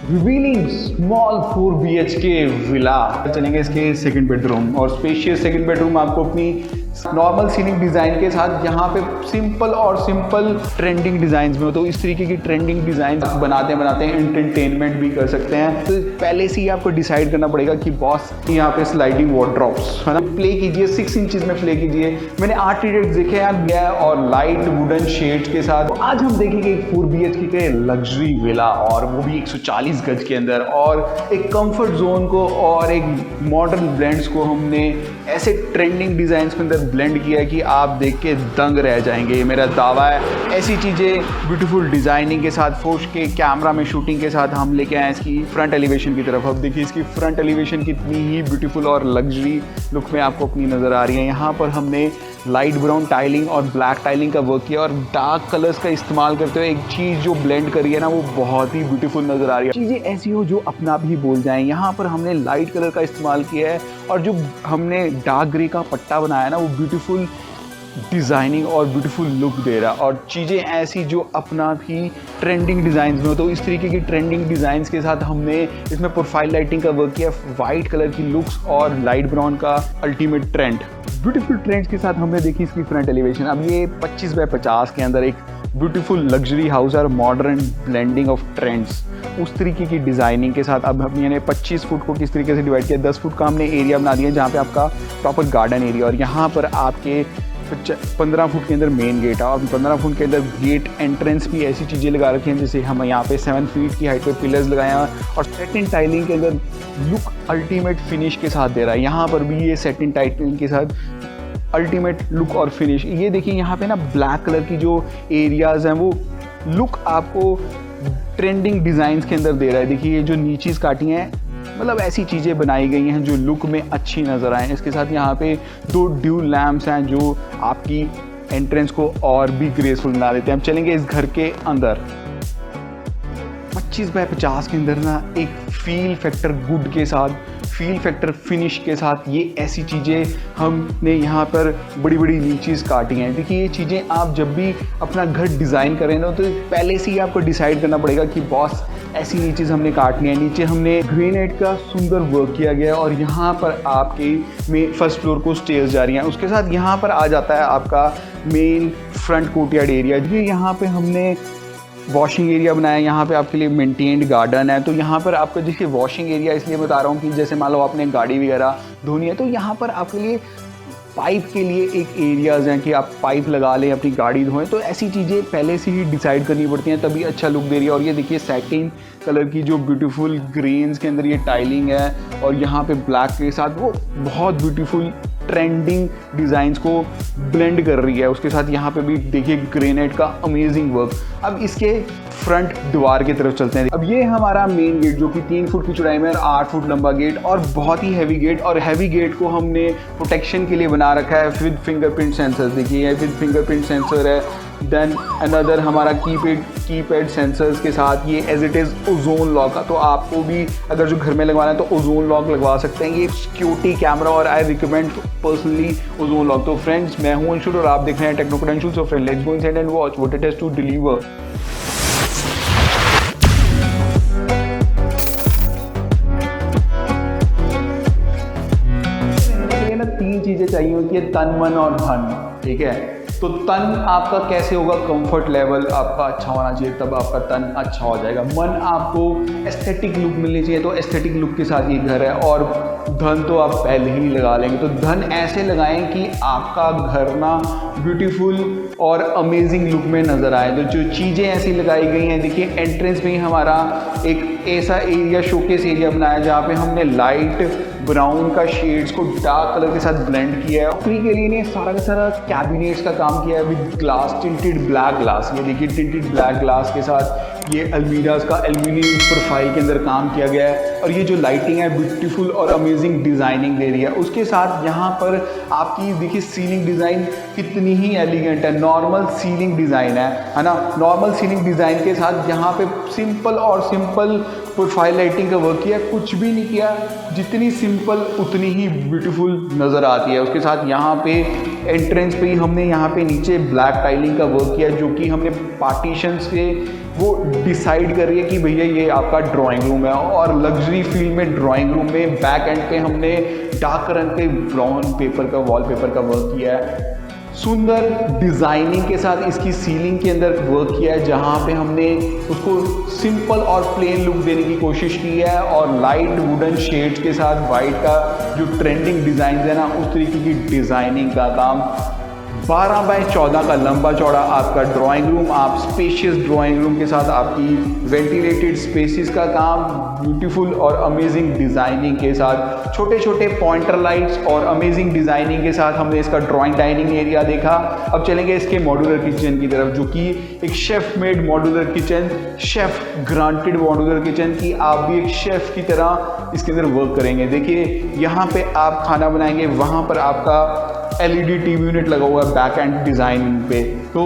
Revealing small 4 BHK villa. चलेंगे इसके second bedroom और स्पेशियस सेकंड बेडरूम आपको अपनी नॉर्मल सीलिंग डिज़ाइन के साथ यहाँ पे सिंपल ट्रेंडिंग डिज़ाइंस में हो, तो इस तरीके की ट्रेंडिंग डिज़ाइन बनाते बनाते एंटरटेनमेंट भी कर सकते हैं। तो पहले से ही आपको डिसाइड करना पड़ेगा कि बॉस यहाँ पे स्लाइडिंग वार्डरोब्स है ना, प्ले कीजिए 6 इंचेस में प्ले कीजिए। मैंने 8 टीडेट्स देखे हैं गया और लाइट वुडन शेड्स के साथ। तो आज हम देखेंगे एक 4 BHK के लग्जरी विला और वो भी 140 गज के अंदर, और एक कंफर्ट जोन को और एक मॉडर्न ब्लेंड्स को हमने ऐसे ट्रेंडिंग डिज़ाइंस के अंदर ब्लेंड किया है कि आप देख के दंग रह जाएंगे। ये मेरा दावा है। ऐसी चीज़ें ब्यूटीफुल डिज़ाइनिंग के साथ, फोर्स के कैमरा में शूटिंग के साथ हम लेके आए इसकी फ्रंट एलिवेशन की तरफ। अब देखिए इसकी फ्रंट एलिवेशन कितनी ही ब्यूटीफुल और लग्जरी लुक में आपको अपनी नज़र आ रही है। यहाँ पर हमने लाइट ब्राउन टाइलिंग और ब्लैक टाइलिंग का वर्क किया और डार्क कलर्स का इस्तेमाल करते हुए एक चीज़ जो ब्लेंड करी है ना, वो बहुत ही ब्यूटीफुल नज़र आ रही है। चीज़ें ऐसी हो जो अपना आप ही बोल जाएं। यहाँ पर हमने लाइट कलर का इस्तेमाल किया है और जो हमने डार्क ग्रे का पट्टा बनाया ना, वो ब्यूटीफुल डिज़ाइनिंग और ब्यूटीफुल लुक दे रहा है। और चीज़ें ऐसी जो अपना भी ट्रेंडिंग डिज़ाइंस में हो, तो इस तरीके की ट्रेंडिंग डिज़ाइंस के साथ हमने इसमें प्रोफाइल लाइटिंग का वर्क किया, वाइट कलर की लुक्स और लाइट ब्राउन का अल्टीमेट ट्रेंड, ब्यूटीफुल ट्रेंड्स के साथ हमने देखी इसकी फ्रंट एलिवेशन। अब ये 25 बाय 50 के अंदर एक ब्यूटीफुल लग्जरी हाउस और मॉडर्न ब्लेंडिंग ऑफ ट्रेंड्स, उस तरीके की डिज़ाइनिंग के साथ अब हमने 25 फुट को किस तरीके से डिवाइड किया। 10 फुट का हमने एरिया बना दिया जहाँ पे आपका प्रॉपर गार्डन एरिया, और यहाँ पर आपके 15 फुट के अंदर मेन गेट है और 15 फुट के अंदर गेट एंट्रेंस भी ऐसी चीज़ें लगा रखी हैं जैसे हम यहाँ पे 7 फीट की हाइट पे पिलर्स लगाए हैं और सेटिन टाइलिंग के अंदर लुक अल्टीमेट फिनिश के साथ दे रहा है। यहाँ पर भी ये सेटिन टाइलिंग के साथ अल्टीमेट लुक और फिनिश। ये देखिए यहाँ पे ना ब्लैक कलर की जो एरियाज़ हैं वो लुक आपको ट्रेंडिंग डिज़ाइंस के अंदर दे रहा है। देखिए ये जो नीचेस काटी हैं, मतलब ऐसी चीज़ें बनाई गई हैं जो लुक में अच्छी नज़र आएँ। इसके साथ यहाँ पे 2 ड्यूल लैम्प्स हैं जो आपकी एंट्रेंस को और भी ग्रेसफुल बना देते हैं। हम चलेंगे इस घर के अंदर। 25 बाय 50 के अंदर ना एक फील फैक्टर गुड के साथ, फील फैक्टर फिनिश के साथ ये ऐसी चीज़ें हमने यहाँ पर बड़ी बड़ी नीचेस काटी हैं। देखिए ये चीज़ें आप जब भी अपना घर डिज़ाइन करें ना, तो पहले से ही आपको डिसाइड करना पड़ेगा कि बॉस ऐसी नीचेस हमने काटनी है। नीचे हमने ग्रेनाइट का सुंदर वर्क किया गया और यहाँ पर आपके में फर्स्ट फ्लोर को स्टेयर्स जा रही हैं। उसके साथ यहाँ पर आ जाता है आपका मेन फ्रंट कोर्टयार्ड एरिया। जी यहाँ पे हमने वॉशिंग एरिया बनाया, यहाँ पे आपके लिए मेंटेन्ड गार्डन है। तो यहाँ पर आपका देखिए वॉशिंग एरिया इसलिए बता रहा हूँ कि जैसे मान लो आपने गाड़ी वगैरह धोनी है, तो यहाँ पर आपके लिए पाइप के लिए एक एरियाज़ हैं कि आप पाइप लगा लें, अपनी गाड़ी धोएं। तो ऐसी चीज़ें पहले से ही डिसाइड करनी पड़ती हैं, तभी अच्छा लुक दे रही है। और ये देखिए सैटिन कलर की जो ब्यूटीफुल ग्रेन्स के अंदर ये टाइलिंग है और यहाँ पे ब्लैक के साथ वो बहुत ब्यूटीफुल ट्रेंडिंग डिज़ाइंस को ब्लेंड कर रही है। उसके साथ यहाँ पे भी देखिए ग्रेनाइट का अमेजिंग वर्क। अब इसके फ्रंट दीवार की तरफ चलते हैं। अब ये हमारा मेन गेट जो कि 3 फुट की चौड़ाई में और 8 फुट लंबा गेट और बहुत ही हैवी गेट, और हैवी गेट को हमने प्रोटेक्शन के लिए बना रखा है विद फिंगरप्रिंट सेंसर। देखिए विद फिंगरप्रिंट सेंसर है। देन अनदर हमारा कीपैड सेंसर्स के साथ ये as it is Ozone lock का, तो आपको भी अगर जो घर में लगवाना है तो ओजोन लॉक लगवा सकते हैं। ये सिक्योरिटी कैमरा और I recommend personally Ozone lock. तो फ्रेंड्स मैं हूं अंशुल और आप देख रहे हैं Techno Credentials. So friend let's go inside and watch what it has to deliver. ना 3 चीज़ें चाहिए होती है, तन मन और धन। ठीक है, तो तन आपका कैसे होगा, कंफर्ट लेवल आपका अच्छा होना चाहिए, तब आपका तन अच्छा हो जाएगा। मन आपको एस्थेटिक लुक मिलनी चाहिए, तो एस्थेटिक लुक के साथ ये घर है। और धन तो आप पहले ही लगा लेंगे, तो धन ऐसे लगाएं कि आपका घर ना ब्यूटीफुल और अमेजिंग लुक में नज़र आए। तो जो चीज़ें ऐसी लगाई गई हैं, देखिए एंट्रेंस में ही हमारा एक ऐसा एरिया शोकेस एरिया बनाया जहाँ पे हमने लाइट ब्राउन का शेड्स को डार्क कलर के साथ ब्लेंड किया है। फ्री के लिए ने सारा का सारा कैबिनेट्स का काम किया है with glass, tinted black glass. ये देखिए टिंटेड ब्लैक ग्लास के साथ ये अलमीराज का एल्यूमिनियम प्रोफाइल के अंदर काम किया गया है। और ये जो लाइटिंग है ब्यूटीफुल और अमेजिंग डिज़ाइनिंग दे रही है। उसके साथ यहाँ पर आपकी देखिए सीलिंग डिज़ाइन कितनी ही एलिगेंट है। नॉर्मल सीलिंग डिज़ाइन है ना। नॉर्मल सीलिंग डिज़ाइन के साथ यहाँ पे सिंपल प्रोफाइल लाइटिंग का वर्क किया, कुछ भी नहीं किया। जितनी सिंपल उतनी ही ब्यूटीफुल नज़र आती है। उसके साथ यहाँ पे एंट्रेंस पे ही हमने यहाँ पे नीचे ब्लैक टाइलिंग का वर्क किया, जो कि हमने पार्टीशन से वो डिसाइड कर रही है कि भैया ये आपका ड्राइंग रूम है। और लग्जरी फील में ड्राइंग रूम में बैक एंड पे हमने डार्क रंग के ब्राउन पेपर का वॉलपेपर का वर्क किया है। सुंदर डिज़ाइनिंग के साथ इसकी सीलिंग के अंदर वर्क किया है, जहाँ पे हमने उसको सिंपल और प्लेन लुक देने की कोशिश की है और लाइट वुडन शेड्स के साथ वाइट का जो ट्रेंडिंग डिज़ाइन है ना, उस तरीके की डिज़ाइनिंग का काम। 12 बाय 14 का लंबा चौड़ा आपका ड्राइंग रूम, आप स्पेशियस ड्राइंग रूम के साथ आपकी वेंटिलेटेड स्पेसेस का काम, ब्यूटीफुल और अमेजिंग डिज़ाइनिंग के साथ, छोटे छोटे पॉइंटर लाइट्स और अमेजिंग डिज़ाइनिंग के साथ हमने इसका ड्राइंग डाइनिंग एरिया देखा। अब चलेंगे इसके मॉड्यूलर किचन की तरफ, जो कि एक chef made modular kitchen, chef granted modular kitchen की आप भी एक शेफ़ की तरह इसके अंदर वर्क करेंगे। देखिए यहाँ पे आप खाना बनाएंगे, वहाँ पर आपका LED टीवी यूनिट लगा हुआ है बैक एंड डिज़ाइनिंग पे, तो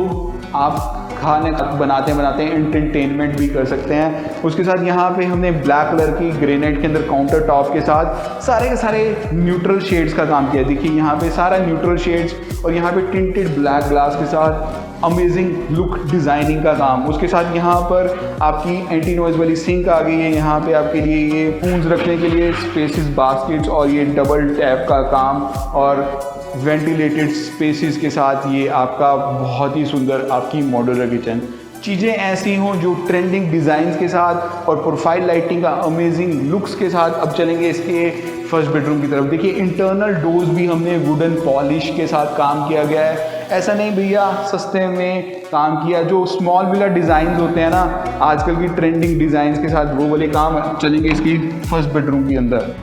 आप खाने बनाते बनाते एंटरटेनमेंट भी कर सकते हैं। उसके साथ यहाँ पे हमने ब्लैक कलर की ग्रेनाइट के अंदर काउंटर टॉप के साथ सारे के सारे न्यूट्रल शेड्स का काम किया है। देखिए यहाँ पे सारा न्यूट्रल शेड्स और यहाँ पे टिंटेड ब्लैक ग्लास के साथ अमेजिंग लुक डिज़ाइनिंग का काम। उसके साथ यहाँ पर आपकी एंटी नॉइज वाली सिंक आ गई है। यहाँ पे आपके लिए ये स्पून्स रखने के लिए स्पेसिस बास्केट्स और ये डबल टैप का काम और वेंटिलेटेड स्पेसेस के साथ ये आपका बहुत ही सुंदर आपकी मॉड्यूलर किचन। चीज़ें ऐसी हों जो ट्रेंडिंग डिज़ाइंस के साथ और प्रोफाइल लाइटिंग का अमेजिंग लुक्स के साथ। अब चलेंगे इसके फर्स्ट बेडरूम की तरफ। देखिए इंटरनल डोर्स भी हमने वुडन पॉलिश के साथ काम किया गया है। ऐसा नहीं भैया सस्ते में काम किया, जो स्मॉल विला डिज़ाइंस होते हैं ना आजकल की ट्रेंडिंग डिज़ाइंस के साथ, वो वाले काम चलेंगे इसकी फर्स्ट बेडरूम के अंदर।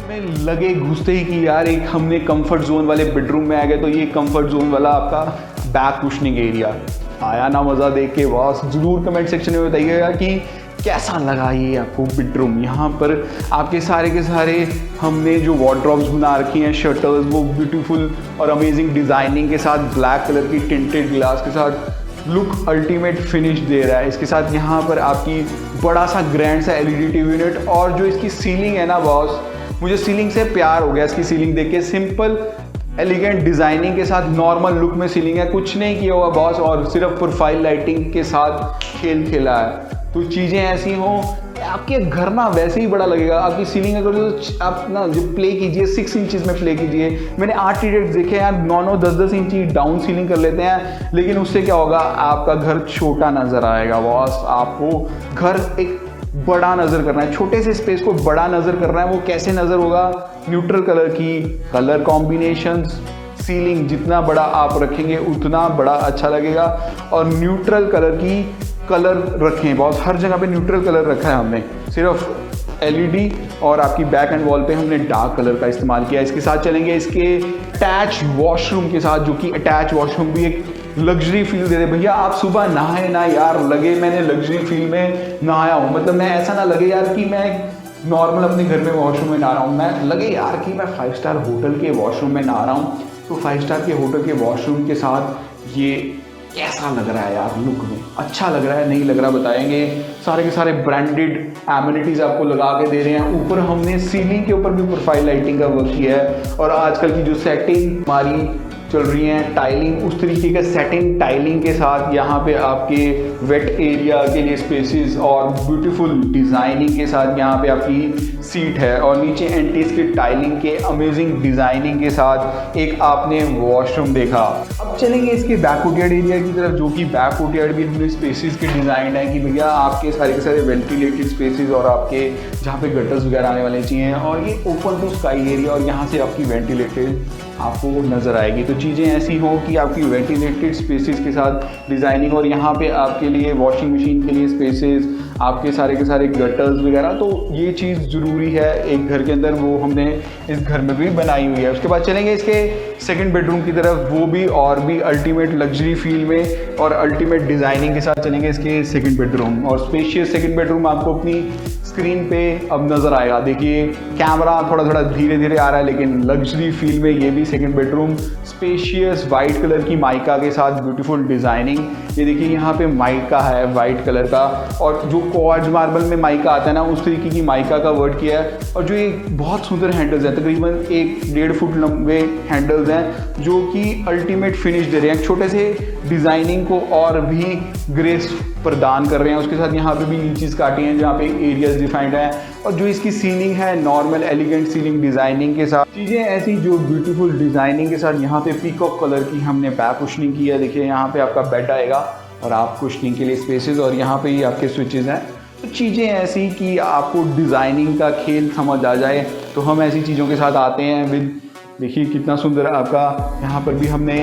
में लगे घुसते ही कि यार एक हमने कंफर्ट जोन वाले बेडरूम में आ गए, तो ये कंफर्ट जोन वाला आपका बैक कुशनिंग एरिया आया ना मज़ा देख के? बॉस ज़रूर कमेंट सेक्शन में बताइएगा कि कैसा लगा ये आपको बेडरूम। यहाँ पर आपके सारे के सारे हमने जो वार्डरोब्स बना रखी हैं, शटर्स, वो ब्यूटीफुल और अमेजिंग डिज़ाइनिंग के साथ ब्लैक कलर की टिंटेड ग्लास के साथ लुक अल्टीमेट फिनिश दे रहा है। इसके साथ यहाँ पर आपकी बड़ा सा ग्रैंड सा LED टीवी यूनिट, और जो इसकी सीलिंग है ना बॉस, मुझे सीलिंग से प्यार हो गया। इसकी सीलिंग देख के सिंपल एलिगेंट डिज़ाइनिंग के साथ नॉर्मल लुक में सीलिंग है, कुछ नहीं किया हुआ बॉस, और सिर्फ प्रोफाइल लाइटिंग के साथ खेल खेला है। तो चीज़ें ऐसी हों, आपके घर ना वैसे ही बड़ा लगेगा। आपकी सीलिंग अगर जो आप ना जो प्ले कीजिए 6 इंचज़ में प्ले कीजिए। मैंने आर्किटेक्ट देखे यार 9-9 10-10 इंची डाउन सीलिंग कर लेते हैं, लेकिन उससे क्या होगा, आपका घर छोटा नज़र आएगा बॉस। आपको घर एक बड़ा नज़र करना है, छोटे से स्पेस को बड़ा नज़र करना है। वो कैसे नज़र होगा? न्यूट्रल कलर की कलर कॉम्बिनेशंस, सीलिंग जितना बड़ा आप रखेंगे उतना बड़ा अच्छा लगेगा। और न्यूट्रल कलर की कलर रखें बॉस, हर जगह पे न्यूट्रल कलर रखा है हमने, सिर्फ LED और आपकी बैक एंड वॉल पे हमने डार्क कलर का इस्तेमाल किया। इसके साथ चलेंगे इसके अटैच वॉशरूम के साथ, जो कि अटैच वॉशरूम भी एक लग्जरी फील दे दे। भैया आप सुबह नहाए ना यार, लगे मैंने लग्जरी फील में नहाया हूँ, मतलब मैं ऐसा ना लगे यार कि मैं नॉर्मल अपने घर में वॉशरूम में नहा रहा हूँ, मैं लगे यार कि मैं 5 स्टार होटल के वॉशरूम में नहा रहा हूँ। तो 5 स्टार के होटल के वॉशरूम के साथ ये कैसा लग रहा है यार, लुक में अच्छा लग रहा है नहीं लग रहा बताएंगे। सारे के सारे ब्रांडेड एमिनिटीज़ आपको लगा के दे रहे हैं। ऊपर हमने सीलिंग के ऊपर भी प्रोफाइल लाइटिंग का वर्क किया है, और आजकल की जो सेटिंग हमारी चल रही हैं टाइलिंग, उस तरीके का सेटिंग टाइलिंग के साथ यहाँ पे आपके वेट एरिया के लिए स्पेसेस और ब्यूटीफुल डिज़ाइनिंग के साथ यहाँ पे आपकी सीट है, और नीचे एंटीज की टाइलिंग के अमेजिंग डिज़ाइनिंग के साथ एक आपने वॉशरूम देखा। अब चलेंगे इसके बैकवुड एरिया की तरफ, जो कि बैकवुड भी हमने स्पेसेस के डिज़ाइन है कि भैया आपके सारे के सारे वेंटिलेटेड स्पेसेस और आपके जहाँ पे गटर्स वगैरह आने वाली चाहिए, और ये ओपन टू स्काई एरिया, और यहाँ से आपकी वेंटिलेटेड आपको नज़र आएगी। तो चीज़ें ऐसी हो कि आपकी वेंटिलेटेड स्पेसेस के साथ डिज़ाइनिंग, और यहाँ पे आपके लिए वॉशिंग मशीन के लिए स्पेसेस, आपके सारे के सारे गटर्स वगैरह, तो ये चीज़ ज़रूरी है एक घर के अंदर, वो हमने इस घर में भी बनाई हुई है। उसके बाद चलेंगे इसके सेकंड बेडरूम की तरफ, वो भी और भी अल्टीमेट लग्जरी फील में और अल्टीमेट डिज़ाइनिंग के साथ चलेंगे इसके सेकंड बेडरूम। और स्पेशियस सेकंड बेडरूम आपको अपनी स्क्रीन पे अब नज़र आएगा। देखिए कैमरा थोड़ा थोड़ा धीरे धीरे आ रहा है, लेकिन लग्जरी फील में ये भी second bedroom spacious white colour की माइका के साथ ब्यूटीफुल डिज़ाइनिंग। ये देखिए यहाँ पे माइका है वाइट कलर का, और जो क्वार्ट्ज मार्बल में माइका आता है ना, उस तरीके की माइका का वर्क किया है। और जो ये बहुत सुंदर हैंडल्स हैं, तकरीबन 1-1.5 फुट लंबे हैंडल्स हैं, जो कि अल्टीमेट फिनिश दे रहे हैं। छोटे से डिज़ाइनिंग को और भी ग्रेस प्रदान कर रहे हैं। उसके साथ यहाँ पे भी नीचेस काटी हैं जहाँ पे एरियाज डिफाइंड हैं, और जो इसकी सीलिंग है नॉर्मल एलिगेंट सीलिंग डिज़ाइनिंग के साथ, चीज़ें ऐसी जो ब्यूटीफुल डिज़ाइनिंग के साथ। यहाँ पे पीकॉक कलर की हमने बैक कुशनिंग की है। देखिए यहाँ पे आपका बेड आएगा और आप कुशनिंग के लिए स्पेसेस, और यहाँ पे ही आपके स्विचेस हैं। तो चीज़ें ऐसी कि आपको डिज़ाइनिंग का खेल समझ आ जाए, तो हम ऐसी चीज़ों के साथ आते हैं विद, देखिए कितना सुंदर आपका यहाँ पर भी हमने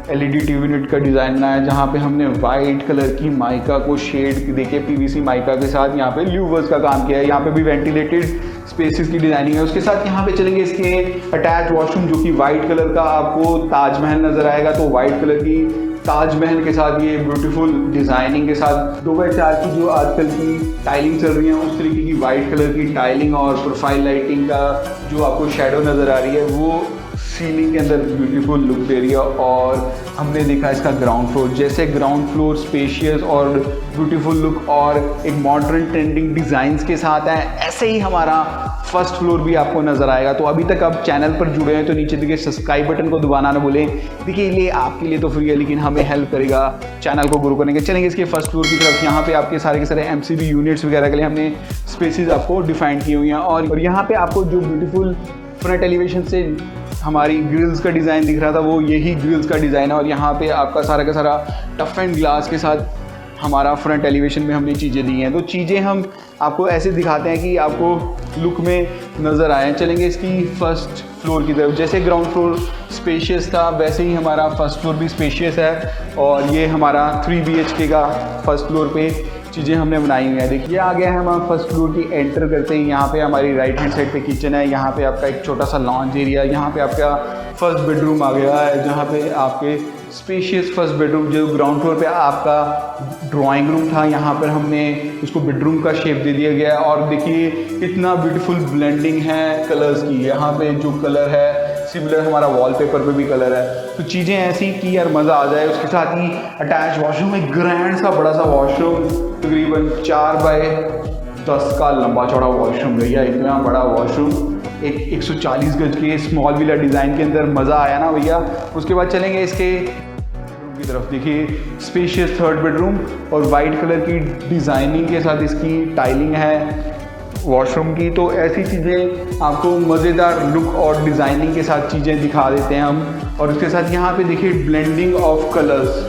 LED टीवी यूनिट का डिज़ाइन बनाया है, जहाँ पे हमने वाइट कलर की माइका को शेड देके PVC माइका के साथ यहाँ पे ल्यूवर्स का काम किया है। यहाँ पे भी वेंटिलेटेड स्पेसेस की डिज़ाइनिंग है। उसके साथ यहाँ पे चलेंगे इसके अटैच वॉशरूम, जो कि वाइट कलर का आपको ताजमहल नज़र आएगा। तो वाइट कलर की ताजमहल के साथ ये ब्यूटीफुल डिज़ाइनिंग के साथ 2x4 की जो आजकल की टाइलिंग चल रही है, उस तरीके की वाइट कलर की टाइलिंग और प्रोफाइल लाइटिंग का जो आपको शेडो नज़र आ रही है, वो सीलिंग के अंदर ब्यूटीफुल लुक दे रही है। और हमने देखा इसका ग्राउंड फ्लोर, जैसे ग्राउंड फ्लोर स्पेशियस और ब्यूटीफुल लुक और एक मॉडर्न ट्रेंडिंग डिज़ाइंस के साथ है, ऐसे ही हमारा फर्स्ट फ्लोर भी आपको नज़र आएगा। तो अभी तक आप चैनल पर जुड़े हैं तो नीचे देखिए सब्सक्राइब बटन को दबाना ना भूलें। देखिए ये आपके लिए तो फ्री है, लेकिन हमें हेल्प करेगा चैनल को ग्रो करने के। चलेंगे इसके फर्स्ट फ्लोर की तरफ। यहाँ पे आपके सारे के सारे MCB यूनिट्स वगैरह के लिए हमने स्पेसेस आपको डिफाइन की हुई हैं, और यहाँ पे आपको जो ब्यूटीफुल फ्रंट एलिवेशन से हमारी ग्रिल्स का डिज़ाइन दिख रहा था, वो यही ग्रिल्स का डिज़ाइन है। और यहाँ पे आपका सारा का सारा टफ एंड ग्लास के साथ हमारा फ्रंट एलिवेशन में हमने चीज़ें दी हैं। तो चीज़ें हम आपको ऐसे दिखाते हैं कि आपको लुक में नज़र आए। चलेंगे इसकी फर्स्ट फ्लोर की तरफ। जैसे ग्राउंड फ्लोर स्पेशियस था, वैसे ही हमारा फर्स्ट फ्लोर भी स्पेशियस है। और ये हमारा 3 BHK का फर्स्ट फ्लोर पे चीज़ें हमने बनाई हुई हैं। देखिए आ गया है हम फर्स्ट फ्लोर की एंटर करते ही। यहाँ पे हमारी राइट हैंड साइड पे किचन है। यहाँ पे आपका एक छोटा सा लॉन्च एरिया। यहाँ पे आपका फर्स्ट बेडरूम आ गया है, जहाँ पे आपके स्पेशियस फर्स्ट बेडरूम, जो ग्राउंड फ्लोर पे आपका ड्राइंग रूम था, यहाँ पर हमने उसको बेडरूम का शेप दे दिया गया है। और देखिए कितना ब्यूटीफुल ब्लेंडिंग है कलर्स की। यहाँ पे जो कलर है सिमिलर हमारा वॉलपेपर पे भी कलर है। तो चीज़ें ऐसी कि यार मज़ा आ जाए। उसके साथ ही अटैच वॉशरूम, एक ग्रैंड सा बड़ा सा वॉशरूम, तकरीबन 4x10 का लंबा चौड़ा वॉशरूम। भैया इतना बड़ा वॉशरूम एक 140 गज के स्मॉल विला डिज़ाइन के अंदर, मज़ा आया ना भैया। उसके बाद चलेंगे इसके बेडरूम की तरफ। देखिए स्पेशियस थर्ड बेडरूम और वाइट कलर की डिज़ाइनिंग के साथ इसकी टाइलिंग है वॉशरूम की। तो ऐसी चीज़ें आपको मज़ेदार लुक और डिज़ाइनिंग के साथ चीज़ें दिखा देते हैं हम। और उसके साथ यहाँ पे देखिए blending of colours,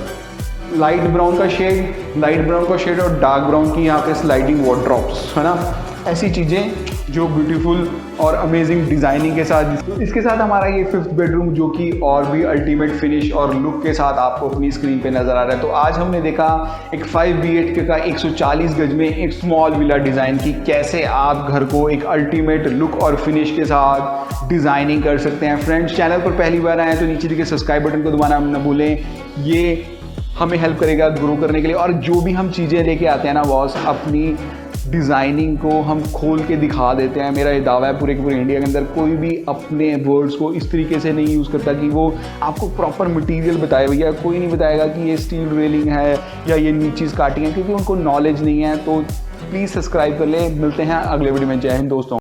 light brown का शेड और डार्क ब्राउन की यहाँ पे स्लाइडिंग वॉर्डरोब्स है ना। ऐसी चीज़ें जो ब्यूटीफुल और अमेजिंग डिज़ाइनिंग के साथ। इसके साथ हमारा ये फिफ्थ बेडरूम, जो कि और भी अल्टीमेट फिनिश और लुक के साथ आपको अपनी स्क्रीन पे नज़र आ रहा है। तो आज हमने देखा एक 5 BHK का 140 गज में एक स्मॉल विला डिज़ाइन की, कैसे आप घर को एक अल्टीमेट लुक और फिनिश के साथ डिज़ाइनिंग कर सकते हैं। फ्रेंड्स, चैनल पर पहली बार आए हैं तो नीचे देखिए सब्सक्राइब बटन को दबाना न भूलें। ये हमें हेल्प करेगा ग्रो करने के लिए। और जो भी हम चीज़ें लेके आते हैं ना बॉस, अपनी डिज़ाइनिंग को हम खोल के दिखा देते हैं। मेरा ये दावा है पूरे के पूरे इंडिया के अंदर कोई भी अपने वर्ड्स को इस तरीके से नहीं यूज़ करता कि वो आपको प्रॉपर मटेरियल बताए। भैया कोई नहीं बताएगा कि ये स्टील रेलिंग है या ये नीचेस काटी है, क्योंकि उनको नॉलेज नहीं है। तो प्लीज़ सब्सक्राइब कर ले। मिलते हैं अगले वीडियो में। जय हिंद दोस्तों।